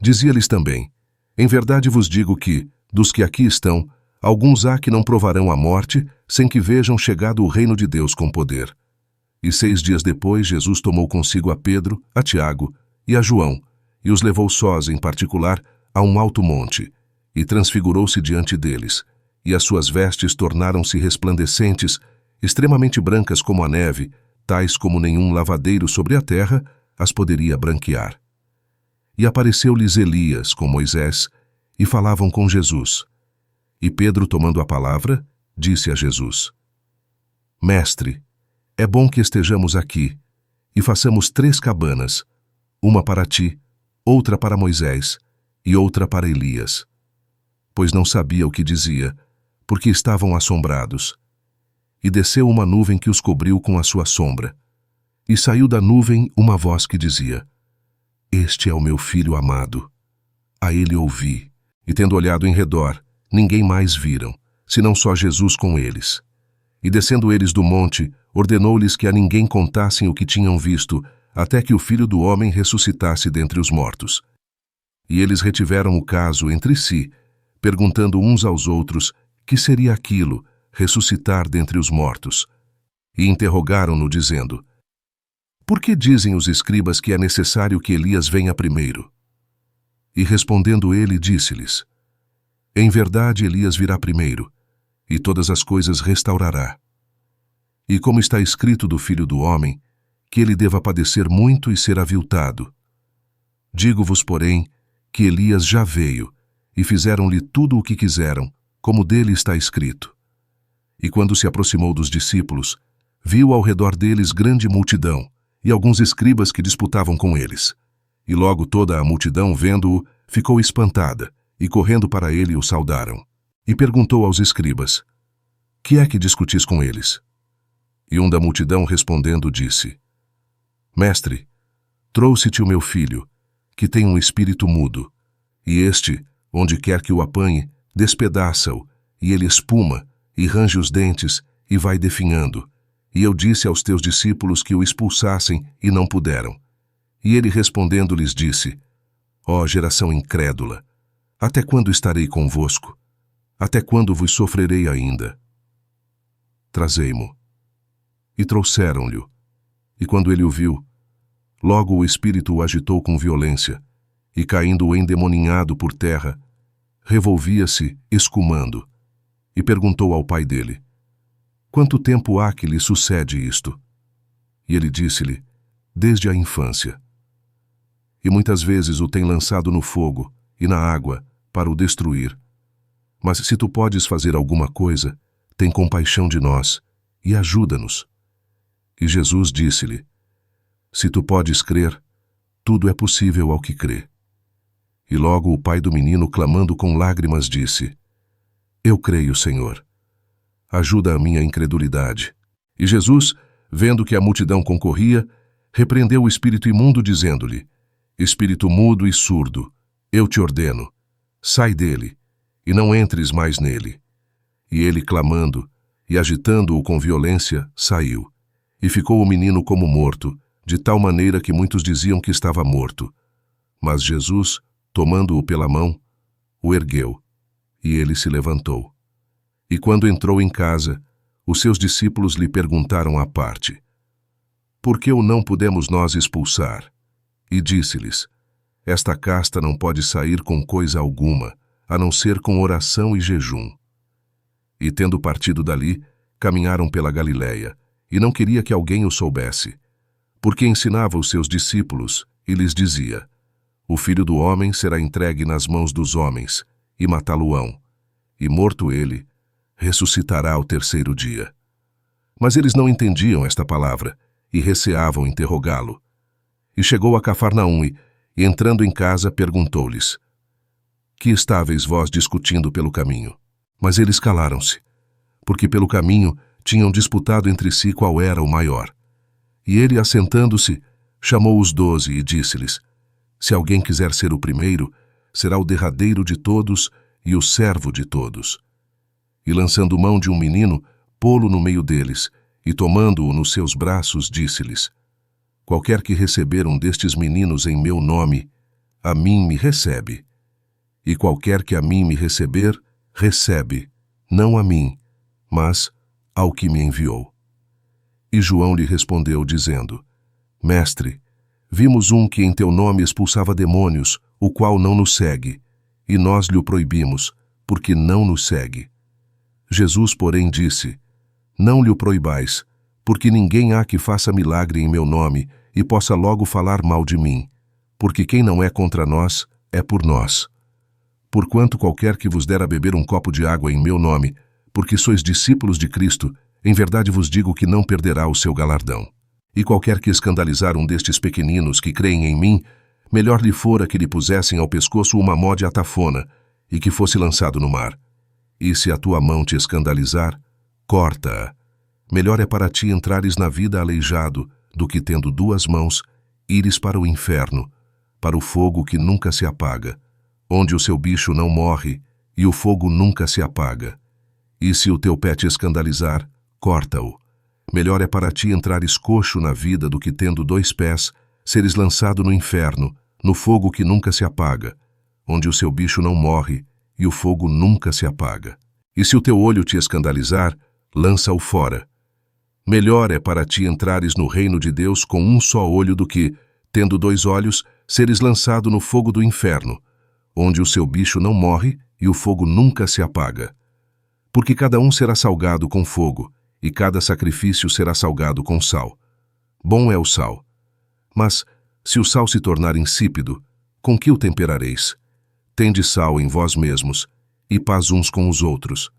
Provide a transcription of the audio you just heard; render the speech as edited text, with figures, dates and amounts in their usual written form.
Dizia-lhes também: Em verdade vos digo que, dos que aqui estão, alguns há que não provarão a morte, sem que vejam chegado o reino de Deus com poder. E 6 dias depois, Jesus tomou consigo a Pedro, a Tiago e a João, e os levou sós, em particular, a um alto monte, e transfigurou-se diante deles, e as suas vestes tornaram-se resplandecentes, extremamente brancas como a neve, tais como nenhum lavadeiro sobre a terra as poderia branquear. E apareceu-lhes Elias com Moisés, e falavam com Jesus. E Pedro, tomando a palavra, disse a Jesus: Mestre, é bom que estejamos aqui, e façamos 3 cabanas, uma para ti, outra para Moisés, e outra para Elias. Pois não sabia o que dizia, porque estavam assombrados. E desceu uma nuvem que os cobriu com a sua sombra. E saiu da nuvem uma voz que dizia: Este é o meu filho amado. A ele ouvi, e tendo olhado em redor, ninguém mais viram, senão só Jesus com eles. E descendo eles do monte, ordenou-lhes que a ninguém contassem o que tinham visto, até que o Filho do Homem ressuscitasse dentre os mortos. E eles retiveram o caso entre si, perguntando uns aos outros que seria aquilo, ressuscitar dentre os mortos. E interrogaram-no, dizendo: Por que dizem os escribas que é necessário que Elias venha primeiro? E respondendo ele, disse-lhes: Em verdade Elias virá primeiro, e todas as coisas restaurará. E como está escrito do Filho do Homem, que ele deva padecer muito e ser aviltado. Digo-vos, porém, que Elias já veio, e fizeram-lhe tudo o que quiseram, como dele está escrito. E quando se aproximou dos discípulos, viu ao redor deles grande multidão, e alguns escribas que disputavam com eles. E logo toda a multidão, vendo-o, ficou espantada, e correndo para ele o saudaram. E perguntou aos escribas: Que é que discutis com eles? E um da multidão respondendo disse: Mestre, trouxe-te o meu filho, que tem um espírito mudo, e este, onde quer que o apanhe, despedaça-o, e ele espuma, e range os dentes, e vai definhando. E eu disse aos teus discípulos que o expulsassem, e não puderam. E ele respondendo lhes disse: Ó geração incrédula, até quando estarei convosco? Até quando vos sofrerei ainda? Trazei-mo. E trouxeram-lhe. E quando ele o viu, logo o espírito o agitou com violência, e caindo endemoninhado por terra, revolvia-se, escumando, e perguntou ao pai dele: Quanto tempo há que lhe sucede isto? E ele disse-lhe: Desde a infância. E muitas vezes o tem lançado no fogo e na água para o destruir. Mas se tu podes fazer alguma coisa, tem compaixão de nós e ajuda-nos. E Jesus disse-lhe: Se tu podes crer, tudo é possível ao que crê. E logo o pai do menino, clamando com lágrimas, disse: Eu creio, Senhor. Ajuda a minha incredulidade. E Jesus, vendo que a multidão concorria, repreendeu o espírito imundo, dizendo-lhe: Espírito mudo e surdo, eu te ordeno, sai dele, e não entres mais nele. E ele, clamando e agitando-o com violência, saiu. E ficou o menino como morto, de tal maneira que muitos diziam que estava morto. Mas Jesus, tomando-o pela mão, o ergueu, e ele se levantou. E quando entrou em casa, os seus discípulos lhe perguntaram à parte: Por que o não pudemos nós expulsar? E disse-lhes: Esta casta não pode sair com coisa alguma, a não ser com oração e jejum. E tendo partido dali, caminharam pela Galiléia, e não queria que alguém o soubesse, porque ensinava os seus discípulos, e lhes dizia: O Filho do Homem será entregue nas mãos dos homens, e matá-lo-ão, e morto ele, ressuscitará ao 3º dia. Mas eles não entendiam esta palavra, e receavam interrogá-lo. E chegou a Cafarnaum, e entrando em casa, perguntou-lhes: Que estáveis vós discutindo pelo caminho? Mas eles calaram-se, porque pelo caminho tinham disputado entre si qual era o maior. E ele, assentando-se, chamou os 12 e disse-lhes: Se alguém quiser ser o primeiro, será o derradeiro de todos e o servo de todos. E lançando mão de um menino, pô-lo no meio deles, e tomando-o nos seus braços, disse-lhes: Qualquer que receber um destes meninos em meu nome, a mim me recebe. E qualquer que a mim me receber, recebe, não a mim, mas ao que me enviou. E João lhe respondeu, dizendo: Mestre, vimos um que em teu nome expulsava demônios, o qual não nos segue, e nós lhe o proibimos, porque não nos segue. Jesus, porém, disse: Não lhe o proibais, porque ninguém há que faça milagre em meu nome e possa logo falar mal de mim, porque quem não é contra nós, é por nós. Porquanto qualquer que vos der a beber um copo de água em meu nome, porque sois discípulos de Cristo, em verdade vos digo que não perderá o seu galardão. E qualquer que escandalizar um destes pequeninos que creem em mim, melhor lhe fora que lhe pusessem ao pescoço uma mó de atafona e que fosse lançado no mar. E se a tua mão te escandalizar, corta-a. Melhor é para ti entrares na vida aleijado do que, tendo duas mãos, ires para o inferno, para o fogo que nunca se apaga, onde o seu bicho não morre e o fogo nunca se apaga. E se o teu pé te escandalizar, corta-o. Melhor é para ti entrares coxo na vida do que, tendo dois pés, seres lançado no inferno, no fogo que nunca se apaga, onde o seu bicho não morre e o fogo nunca se apaga. E se o teu olho te escandalizar, lança-o fora. Melhor é para ti entrares no reino de Deus com um só olho do que, tendo dois olhos, seres lançado no fogo do inferno, onde o seu bicho não morre e o fogo nunca se apaga. Porque cada um será salgado com fogo, e cada sacrifício será salgado com sal. Bom é o sal. Mas, se o sal se tornar insípido, com que o temperareis? Tende sal em vós mesmos, e paz uns com os outros.